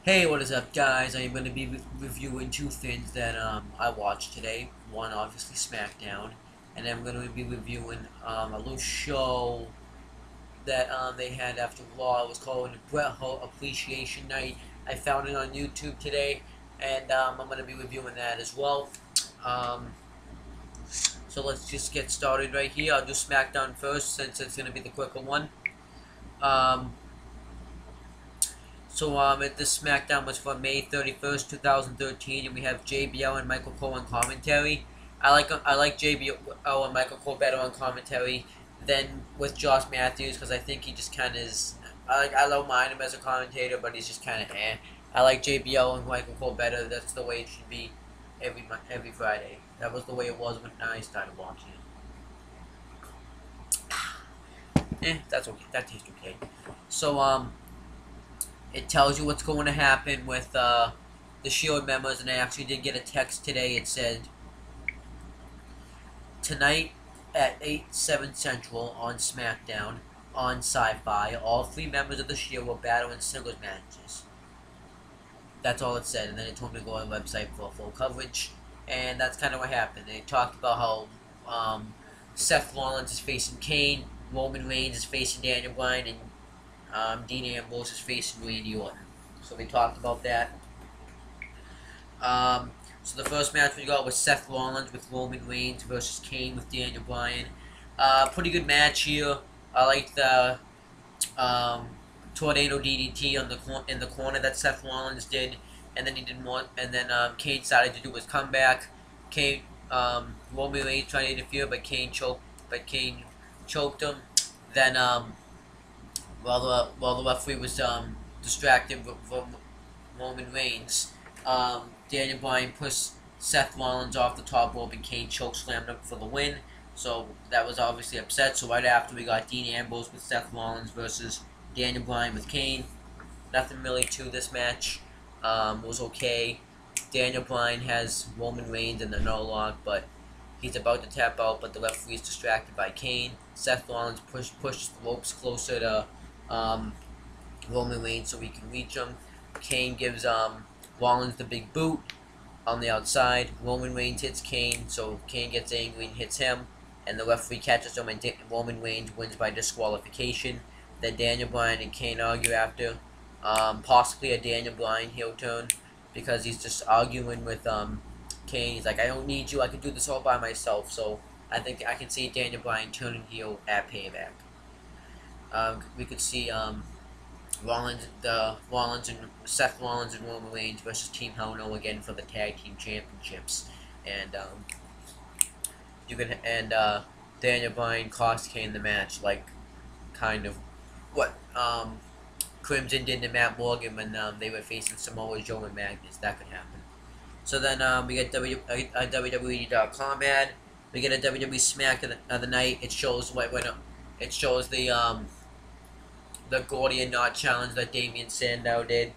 Hey, what is up, guys? I am going to be reviewing two things that I watched today. One, obviously, Smackdown, and I'm going to be reviewing a little show that they had after Raw. It was called Bret Hart Appreciation Night. I found it on YouTube today, and I'm going to be reviewing that as well. Um, so let's just get started right here. I'll do Smackdown first, since it's going to be the quicker one. Um, this SmackDown was from May 31st, 2013, and we have JBL and Michael Cole on commentary. I like JBL and Michael Cole better on commentary than with Josh Matthews, because I think he just kind of is. I don't mind him as a commentator, but he's just kind of eh. I like JBL and Michael Cole better. That's the way it should be every Friday. That was the way it was when I started watching it. That's okay. That tastes okay. So it tells you what's going to happen with the Shield members, and I actually did get a text today. It said, tonight at 8/7 Central on SmackDown on Sci-Fi, all three members of the Shield will battle in singles matches. That's all it said, and then it told me to go on the website for full coverage, and that's kind of what happened. They talked about how Seth Rollins is facing Kane, Roman Reigns is facing Daniel Bryan, and Dean Ambrose is facing Randy Orton. So we talked about that. So the first match we got was Seth Rollins with Roman Reigns versus Kane with Daniel Bryan. Pretty good match here. I like the tornado DDT in the corner that Seth Rollins did, and then he did more. And then Kane started to do his comeback. Roman Reigns tried to interfere, but Kane choked him. Then while the referee was distracted from Roman Reigns, Daniel Bryan pushed Seth Rollins off the top rope, and Kane chokeslammed him for the win. So that was obviously upset. So right after, we got Dean Ambrose with Seth Rollins versus Daniel Bryan with Kane. Nothing really to this match. It was okay. Daniel Bryan has Roman Reigns in the no lock, but he's about to tap out, but the referee is distracted by Kane. Seth Rollins pushes the ropes closer to Roman Reigns so he can reach him. Kane gives Rollins the big boot on the outside. Roman Reigns hits Kane, so Kane gets angry and hits him, and the referee catches him, and Roman Reigns wins by disqualification. Then Daniel Bryan and Kane argue after, possibly a Daniel Bryan heel turn, because he's just arguing with Kane. He's like, I don't need you, I can do this all by myself. So I think I can see Daniel Bryan turning heel at Payback. We could see Seth Rollins and Roman Reigns versus Team Hell No again for the tag team championships, and Daniel Bryan cost Kane the match, like kind of what Crimson did to Matt Morgan when they were facing Samoa Joe and Magnus. That could happen. So then we get a WWE.com ad. We get a WWE Smack of the night. It shows it shows the Gordian Knot challenge that Damien Sandow did.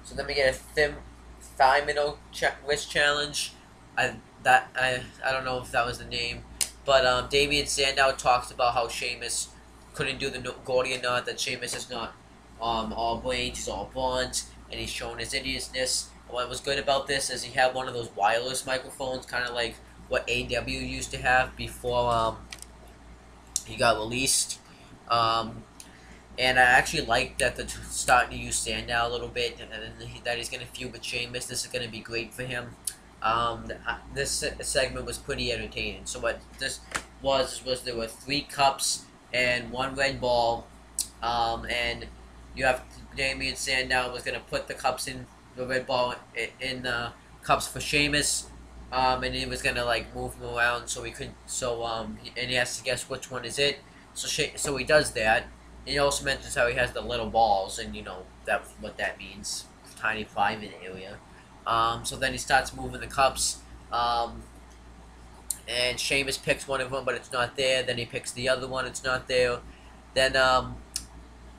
So then we get a thin thigh-middle wrist challenge. I don't know if that was the name, but Damien Sandow talks about how Sheamus couldn't do the Gordian Knot, that Sheamus is not all brains, he's all bronze, and he's showing his idiousness. What was good about this is he had one of those wireless microphones, kind of like what AW used to have before he got released. And I actually like that they're starting to use Sandow a little bit, and that he's going to feud with Sheamus. This is going to be great for him. This segment was pretty entertaining. So what this was there were 3 cups and 1 red ball, and you have Damien Sandow was going to put the cups in the red ball in the cups for Sheamus, and he was going to like move them around so he could and he has to guess which one is it. So he does that. And he also mentions how he has the little balls, and you know what that means, tiny private area. So then he starts moving the cups, and Sheamus picks one of them, but it's not there. Then he picks the other one, it's not there. Then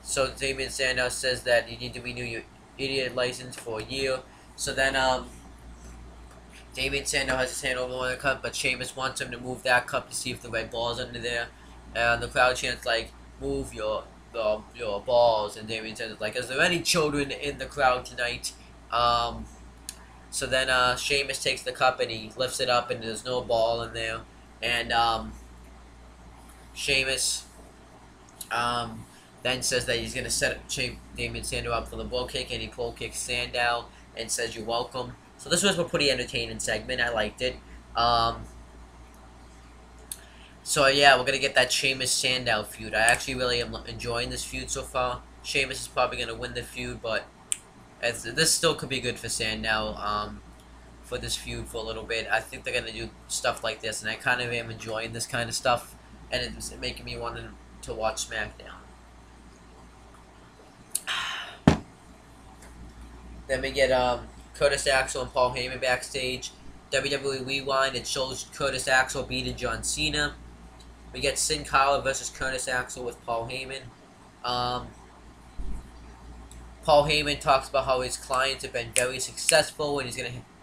so Damien Sandow says that you need to renew your idiot license for a year. So then Damien Sandow has his hand over one of the cup, but Sheamus wants him to move that cup to see if the red ball's under there. And the crowd chants like, move your the balls, and Damien says like, "Is there any children in the crowd tonight?" So then Sheamus takes the cup and he lifts it up, and there's no ball in there, and Sheamus then says that he's gonna set Damien Sandow up for the bull kick, and he pull kicks Sandow and says, "You're welcome." So this was a pretty entertaining segment. I liked it. So yeah, we're gonna get that Sheamus Sandow feud. I actually really am enjoying this feud so far. Sheamus is probably gonna win the feud, but this still could be good for Sandow. For this feud for a little bit, I think they're gonna do stuff like this, and I kind of am enjoying this kind of stuff, and it's making me want to watch SmackDown. Then we get Curtis Axel and Paul Heyman backstage. WWE Rewind, it shows Curtis Axel beating John Cena. We get Sin Cara versus Curtis Axel with Paul Heyman. Paul Heyman talks about how his clients have been very successful, and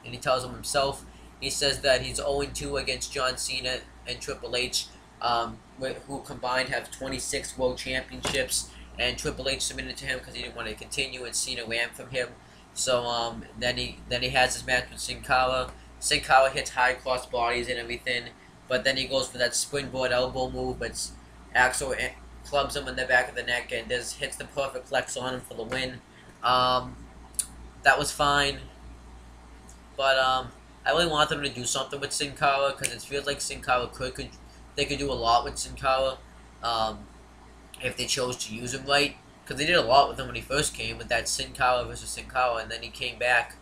he tells them himself. He says that he's 0-2 against John Cena and Triple H, who combined have 26 World Championships, and Triple H submitted to him because he didn't want to continue, and Cena ran from him. So then he has his match with Sin Cara. Sin Cara hits high cross bodies and everything, but then he goes for that springboard elbow move, but Axel clubs him in the back of the neck and hits the perfect flex on him for the win. That was fine, but I really want them to do something with Sin Cara, because it feels like Sin Cara they could do a lot with Sin Cara if they chose to use him right. Because they did a lot with him when he first came, with that Sin Cara versus Sin Cara, and then he came back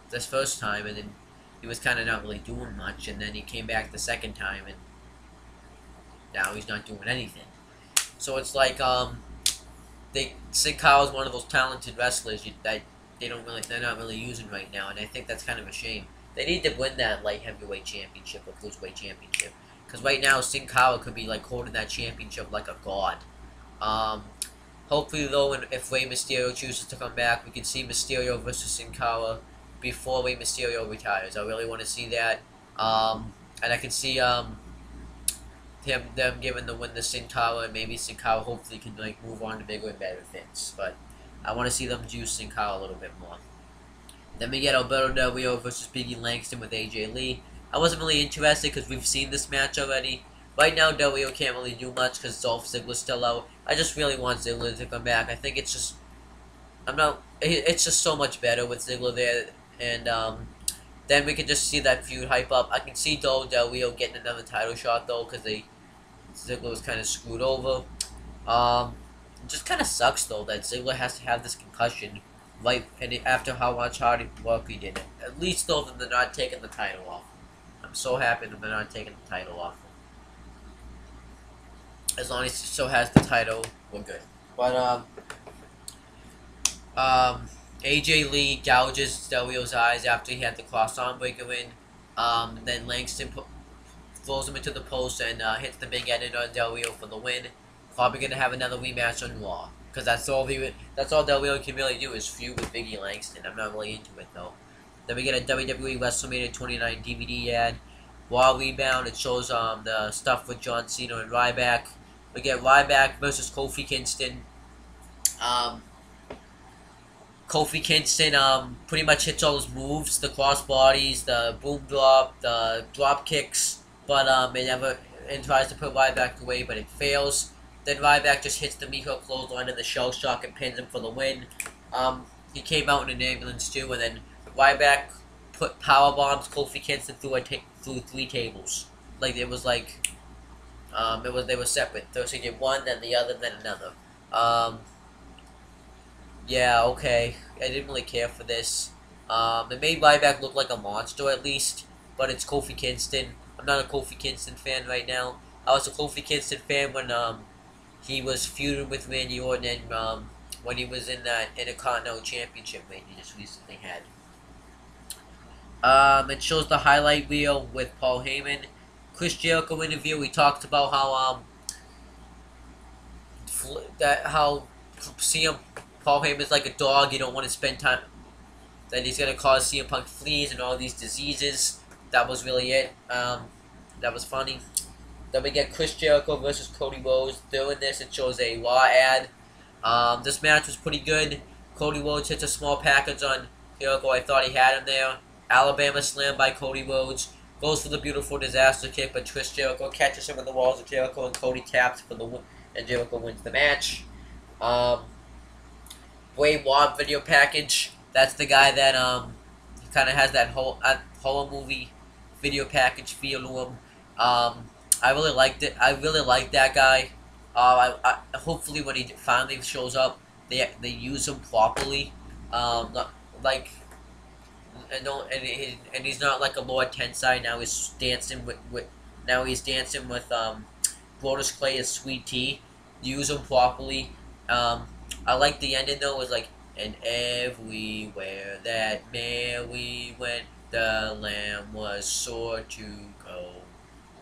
this first time, and then he was kind of not really doing much, and then he came back the second time, and now he's not doing anything. So it's like Sin Cara is one of those talented wrestlers that they're not really using right now, and I think that's kind of a shame. They need to win that light heavyweight championship or cruiserweight championship, because right now Sin Cara could be like holding that championship like a god. Hopefully, though, if Rey Mysterio chooses to come back, we can see Mysterio versus Sin Cara before Rey Mysterio retires. I really want to see that. And I can see them giving the win to Sin Cara, and maybe Sin Cara hopefully can move on to bigger and better things. But I want to see them juice Sin Cara a little bit more. Then we get Alberto Del Rio versus Biggie Langston with AJ Lee. I wasn't really interested because we've seen this match already. Right now, Del Rio can't really do much because Dolph Ziggler's still out. I just really want Ziggler to come back. I think it's just, it's just so much better with Ziggler there, and then we can just see that feud hype up. I can see Del Rio getting another title shot though, because Ziggler was kind of screwed over. It just kind of sucks though that Ziggler has to have this concussion right after how much hard work he did. At least though, they're not taking the title off. I'm so happy that they're not taking the title off. As long as he still has the title, we're good. But AJ Lee gouges Del Rio's eyes after he had the cross arm breaker in. Then Langston throws him into the post and hits the big edit on Del Rio for the win. Probably gonna have another rematch on Raw, because that's all Del Rio can really do is feud with Biggie Langston. I'm not really into it though. Then we get a WWE WrestleMania 29 DVD ad. Raw Rebound. It shows the stuff with John Cena and Ryback. We get Ryback versus Kofi Kingston. Kofi Kingston pretty much hits all his moves, the cross bodies, the boom drop, the drop kicks, but it tries to put Ryback away, but it fails. Then Ryback just hits the Miko clothesline and the shell shock and pins him for the win. He came out in an ambulance too, and then Ryback put power bombs Kofi Kingston through 3 tables. Like it was like. They were separate. So he did one, then the other, then another. Yeah, okay. I didn't really care for this. It made Ryback look like a monster at least, but it's Kofi Kingston. I'm not a Kofi Kingston fan right now. I was a Kofi Kingston fan when he was feuding with Randy Orton, and when he was in that Intercontinental Championship match he just recently had. It shows the highlight reel with Paul Heyman. Chris Jericho interview, we talked about how Paul Heyman's like a dog. You don't want to spend time. That he's gonna cause CM Punk fleas and all these diseases. That was really it. That was funny. Then we get Chris Jericho versus Cody Rhodes. During this, it shows a Raw ad. This match was pretty good. Cody Rhodes hits a small package on Jericho. I thought he had him there. Alabama slam by Cody Rhodes. Goes for the beautiful disaster kick, but Chris Jericho catches him in the walls of Jericho, and Cody taps for the win, and Jericho wins the match. Bray Wyatt video package. That's the guy that kind of has that whole horror movie video package feel to him. I really liked it. I really like that guy. Hopefully when he finally shows up, they use him properly. Not, like, and he's not like a Lord Tensai. Now he's dancing with Brodus Clay as Sweet Tea. Use him properly. I like the ending though. It was like, and everywhere that Mary went, the lamb was sure to go.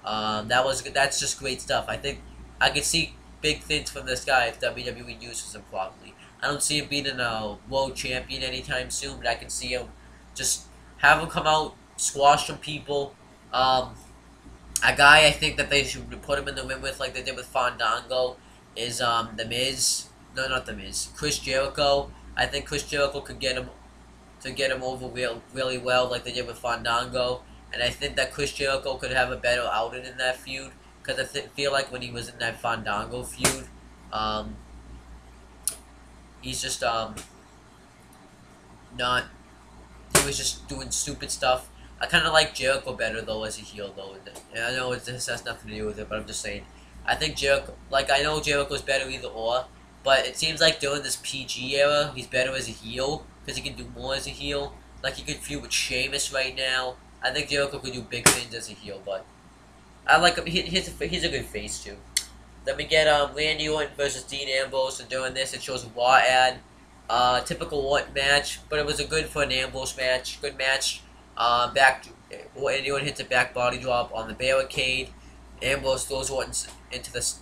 That's just great stuff. I think I could see big things from this guy if WWE uses him properly. I don't see him being a world champion anytime soon, but I can see him just have him come out, squash some people. A guy I think that they should put him in the ring with, like they did with Fandango, is The Miz. No, not The Miz. Chris Jericho. I think Chris Jericho could get him over really well, like they did with Fandango. And I think that Chris Jericho could have a better outing in that feud, because I feel like when he was in that Fandango feud, he's just not. He was just doing stupid stuff. I kind of like Jericho better though as a heel though. And I know this has nothing to do with it, but I'm just saying. I think Jericho, like I know Jericho's better either or, but it seems like during this PG era, he's better as a heel because he can do more as a heel. Like he could feud with Sheamus right now. I think Jericho could do big things as a heel, but I like him. He's a good face too. Then we get Randy Orton versus Dean Ambrose, and during this it shows a Raw ad. Typical Orton match, but it was a good for an Ambrose match. Good match. Randy Orton hits a back body drop on the barricade. Ambrose throws Orton into the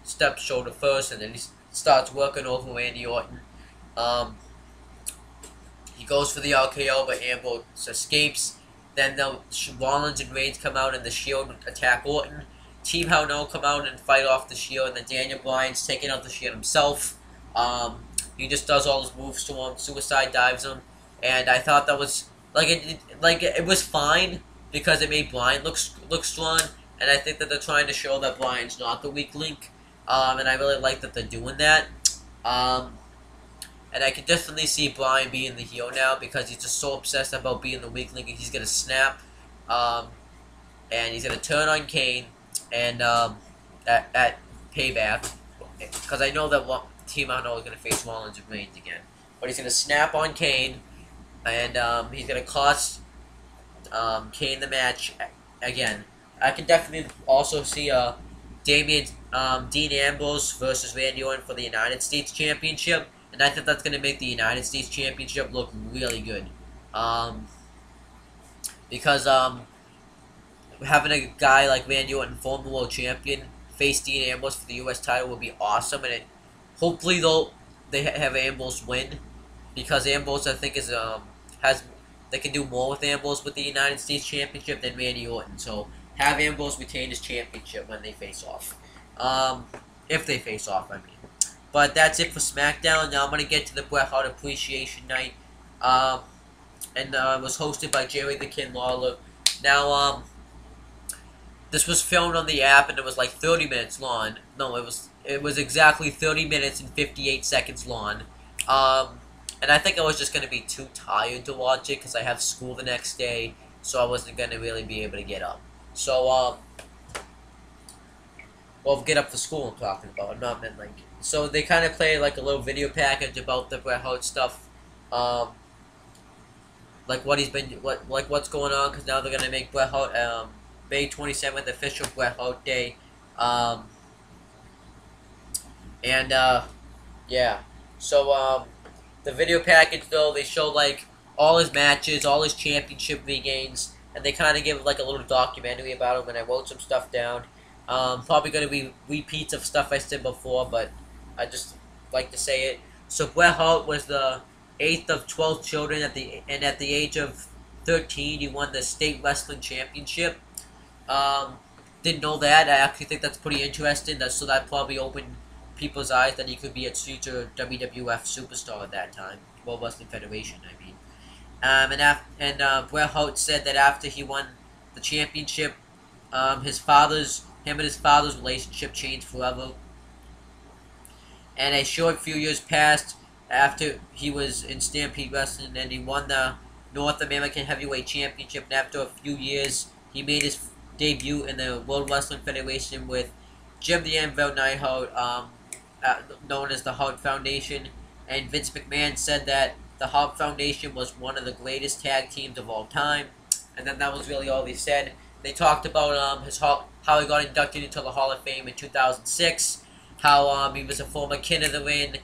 step shoulder first, and then he starts working over Randy Orton. He goes for the RKO, but Ambrose escapes. Then Rollins and Reigns come out, and the Shield attack Orton. Team Hell No come out and fight off the Shield, and then Daniel Bryan's taking out the Shield himself. He just does all his moves to him, suicide dives him, and I thought that was it was fine because it made Bryan look strong, and I think that they're trying to show that Bryan's not the weak link, and I really like that they're doing that. And I can definitely see Bryan being the heel now because he's just so obsessed about being the weak link, and he's gonna snap, and he's gonna turn on Kane, and at Payback, because I know that Team I know is gonna face Rollins and Reigns again, but he's gonna snap on Kane, and he's gonna cost Kane the match again. I can definitely also see Damien Dean Ambrose versus Randy Orton for the United States Championship. And I think that's going to make the United States Championship look really good. Because having a guy like Randy Orton, former world champion, face Dean Ambrose for the U.S. title would be awesome. And hopefully, they have Ambrose win. Because Ambrose, I think, they can do more with Ambrose with the United States Championship than Randy Orton. So, have Ambrose retain his championship when they face off. If they face off, I mean. But that's it for SmackDown. Now I'm going to get to the Bret Hart Appreciation Night. And it was hosted by Jerry the King Lawler. Now, this was filmed on the app, and it was like 30 minutes long. No, it was exactly 30 minutes and 58 seconds long. And I think I was just going to be too tired to watch it because I have school the next day, so I wasn't going to really be able to get up. So, well, get up for school I'm talking about, not meant like... So they kind of play like a little video package about the Bret Hart stuff, like what he's been, what's going on, because now they're gonna make Bret Hart May 27th official Bret Hart Day, yeah. So the video package though, they show like all his matches, all his championship regains, and they kind of give like a little documentary about him. And I wrote some stuff down. Probably gonna be repeats of stuff I said before, but I just like to say it. So Bret Hart was the 8th of 12 children, at the age of 13, he won the state wrestling championship. didn't know that. I actually think that's pretty interesting. So that probably opened people's eyes that he could be a future WWF superstar at that time. World Wrestling Federation, I mean. Bret Hart said that after he won the championship, him and his father's relationship changed forever. And a short few years passed after he was in Stampede Wrestling, and he won the North American Heavyweight Championship. And after a few years, he made his debut in the World Wrestling Federation with Jim the Anvil Neidhart, known as the Hart Foundation. And Vince McMahon said that the Hart Foundation was one of the greatest tag teams of all time. And then that was really all he said. They talked about how he got inducted into the Hall of Fame in 2006, how he was a former King of the Ring,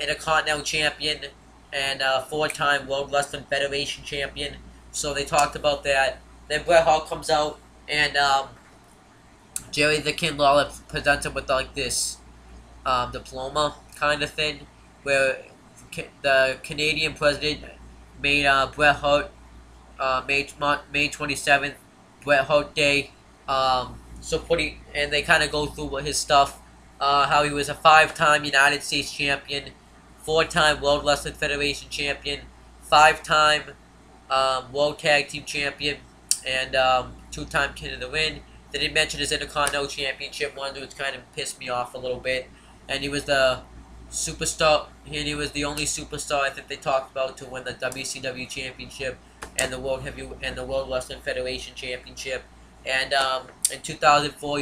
Intercontinental Champion, and 4-time World Wrestling Federation Champion. So they talked about that. Then Bret Hart comes out, and Jerry the King Lawler presents him with like this diploma kind of thing, where the Canadian president made Bret Hart May 27th, Bret Hart Day. And they kind of go through his stuff, how he was a 5-time United States champion, 4-time World Wrestling Federation champion, 5-time World Tag Team champion, and 2-time King of the Ring. They didn't mention his Intercontinental Championship one, which kind of pissed me off a little bit. And he was the superstar, and he was the only superstar I think they talked about to win the WCW Championship and the World Wrestling Federation Championship. And in 2004,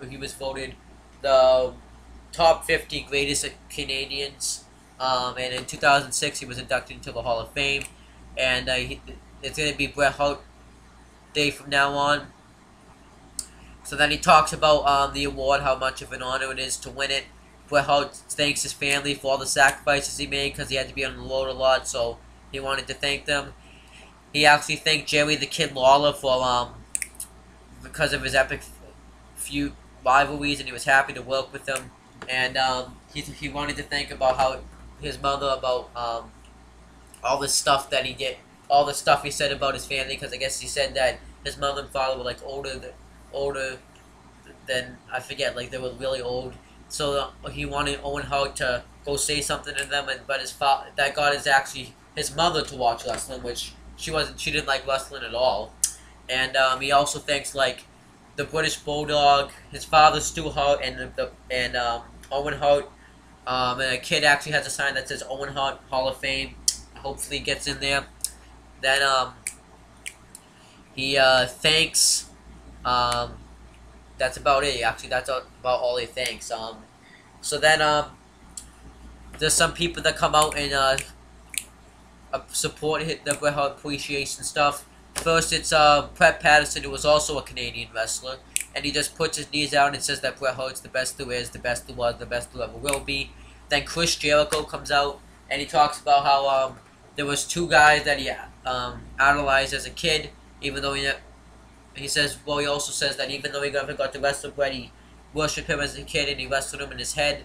he was voted the top 50 greatest Canadians. And in 2006, he was inducted into the Hall of Fame. And it's going to be Bret Hart Day from now on. So then he talks about the award, how much of an honor it is to win it. Bret Hart thanks his family for all the sacrifices he made because he had to be on the road a lot, so he wanted to thank them. He actually thanked Jerry the Kid Lawler for because of his epic feud rivalries, and he was happy to work with him. And he wanted to thank about how his mother, about all the stuff that he did, all the stuff he said about his family, because I guess he said that his mother and father were like older than, I forget, like they were really old. So he wanted Owen Hart to go say something to them, but that got his mother to watch wrestling, which she didn't like wrestling at all. And he also thanks like the British Bulldog, his father Stu Hart, and Owen Hart. And a kid actually has a sign that says Owen Hart Hall of Fame. Hopefully he gets in there. Then he thanks. That's about it. Actually, that's about all he thanks. So then there's some people that come out and support the Bret Hart appreciation stuff. First, it's Brett Patterson, who was also a Canadian wrestler, and he just puts his knees out and says that Bret Hart's the best there is, the best there was, the best there ever will be. Then Chris Jericho comes out and he talks about how there was 2 guys that he idolized as a kid, even though he says, well, he also says that even though he never got to wrestle Bret, he worshipped him as a kid and he wrestled him in his head.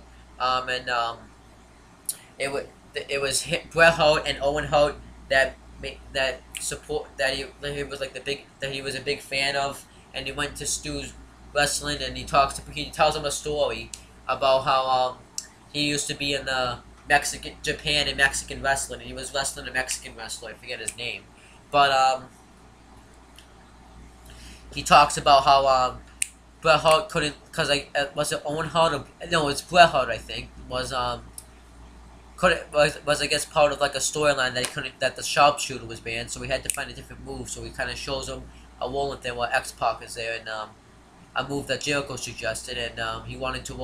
It was Bret Hart and Owen Hart that he was a big fan of, and he went to Stu's wrestling and he tells him a story about how he used to be in the Japan and Mexican wrestling, and he was wrestling a Mexican wrestler, I forget his name, but he talks about how Bret Hart couldn't, because was it Owen Hart or no, it's Bret Hart, I think, was I guess part of like a storyline that the sharpshooter was banned, so we had to find a different move. So he kind of shows him a rolling thing while X-Pac is there, and a move that Jericho suggested, and he wanted to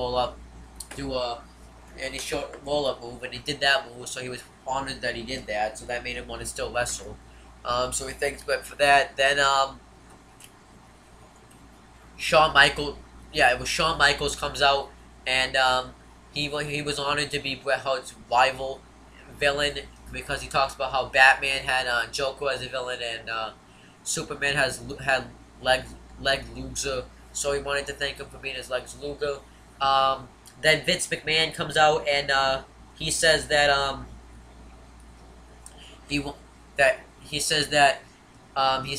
do any short roll-up move, and he did that move, so he was honored that he did that, so that made him want to still wrestle. So he thanks Bret for that. Then Shawn Michaels comes out, and he was honored to be Bret Hart's rival villain, because he talks about how Batman had Joker as a villain, and Superman had Lex Luger, so he wanted to thank him for being his Lex Luger. Then Vince McMahon comes out and he says that he's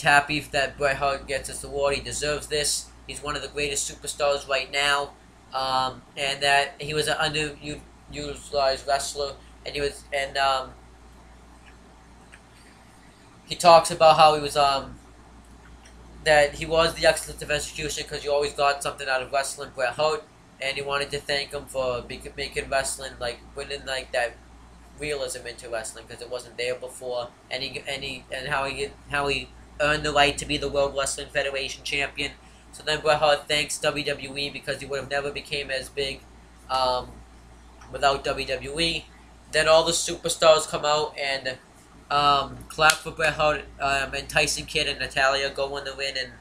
happy that Bret Hart gets this award. He deserves this. He's one of the greatest superstars right now, and that he was an underutilized wrestler, and he talks about how he was that he was the excellence of execution because you always got something out of wrestling Bret Hart, and he wanted to thank him for making wrestling like putting like that realism into wrestling because it wasn't there before, and how he earned the right to be the World Wrestling Federation champion. So then Bret Hart thanks WWE because he would have never became as big without WWE. Then all the superstars come out and clap for Bret Hart, and Tyson Kidd and Natalia go in the ring and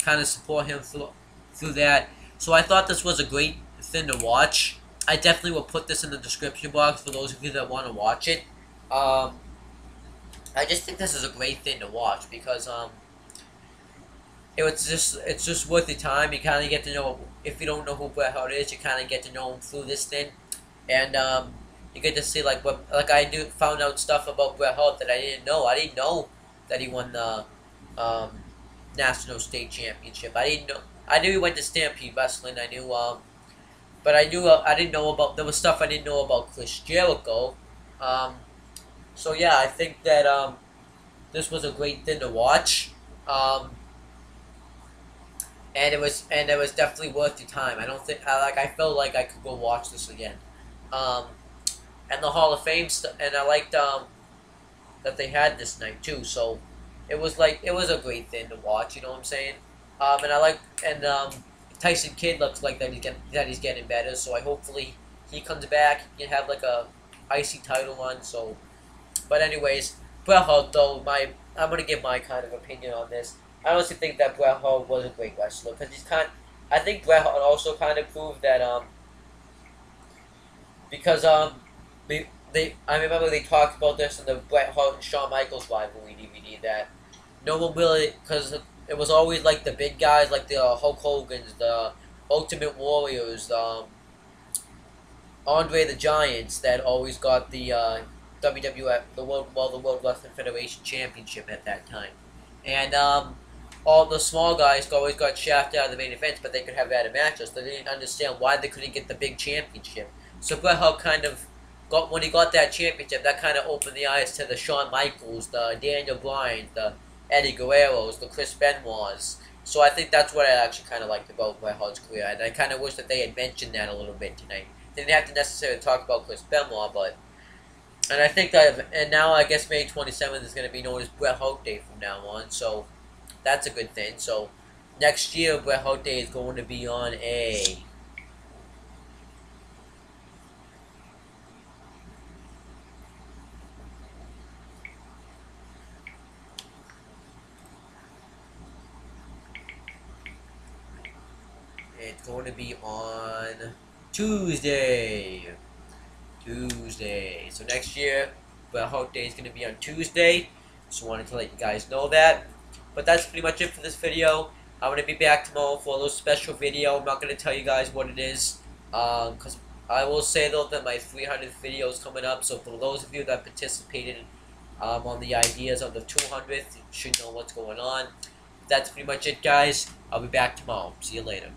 kind of support him through that. So I thought this was a great thing to watch. I definitely will put this in the description box for those of you that want to watch it. I just think this is a great thing to watch because it's just worth the time. You kind of get to know, if you don't know who Bret Hart is, you kind of get to know him through this thing, and you get to see like I found out stuff about Bret Hart that I didn't know. I didn't know that he won the National State Championship. I didn't know. I knew he went to Stampede Wrestling. I knew but I didn't know about, there was stuff I didn't know about Chris Jericho. So yeah, I think that this was a great thing to watch. And it was definitely worth your time. I don't think I felt like I could go watch this again. And the Hall of Fame and I liked that they had this night too. So it was a great thing to watch. You know what I'm saying? And Tyson Kidd looks like that he's getting better. So hopefully he comes back. He can have like a IC title run. So, but anyways, Bret Hart though, I'm gonna give my kind of opinion on this. I honestly think that Bret Hart was a great wrestler because I think Bret Hart also kind of proved that because I remember they talked about this in the Bret Hart and Shawn Michaels rivalry DVD that no one really, because it was always like the big guys like the Hulk Hogan's, the Ultimate Warriors, Andre the Giants that always got the WWF, the World Wrestling Federation Championship at that time, and all the small guys always got shafted out of the main events, but they could have better matches. So they didn't understand why they couldn't get the big championship. So Bret Hart kind of when he got that championship, that kind of opened the eyes to the Shawn Michaels, the Daniel Bryan, the Eddie Guerreros, the Chris Benoits. So I think that's what I actually kind of liked about Bret Hart's career, and I kind of wish that they had mentioned that a little bit tonight. They didn't have to necessarily talk about Chris Benoit, but and I think that, and now I guess May 27th is going to be known as Bret Hart Day from now on. So that's a good thing. So next year, Bret Hart Day is going to be on a it's going to be on Tuesday. So next year, Bret Hart Day is going to be on Tuesday. Just wanted to let you guys know that. But that's pretty much it for this video. I'm going to be back tomorrow for a little special video. I'm not going to tell you guys what it is. Because I will say though that my 300th video is coming up. So for those of you that participated on the ideas of the 200th, you should know what's going on. That's pretty much it, guys. I'll be back tomorrow. See you later.